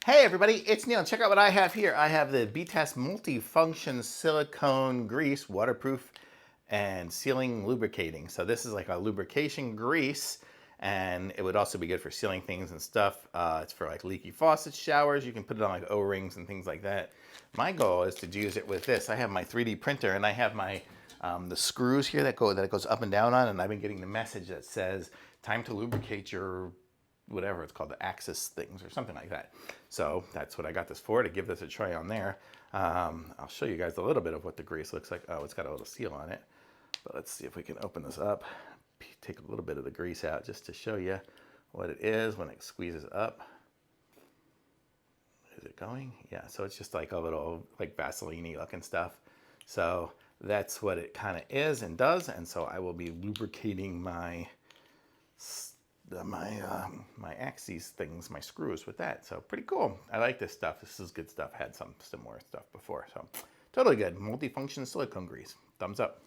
Hey everybody, it's Neil. Check out what I have here. I have the BTAS multifunction silicone grease, waterproof and sealing lubricating. So this is like a lubrication grease, and it would also be good for sealing things and stuff. It's for like leaky faucets, showers. You can put it on like O-rings and things like that. My goal is to use it with this. I have my 3D printer and I have my the screws here that it goes up and down on, and I've been getting the message that says time to lubricate your whatever it's called, the axis things or something like that. So that's what I got this for, to give this a try on there. I'll show you guys a little bit of what the grease looks like. Oh, it's got a little seal on it. But let's see if we can open this up. Take a little bit of the grease out just to show you what it is when it squeezes up. Is it going? Yeah, so it's just like a little like Vaseline-y looking stuff. So that's what it kind of is and does. And so I will be lubricating my my axes things, my screws with that. So pretty cool. I like this stuff. This is good stuff. Had some similar stuff before. So totally good. Multifunction silicone grease. Thumbs up.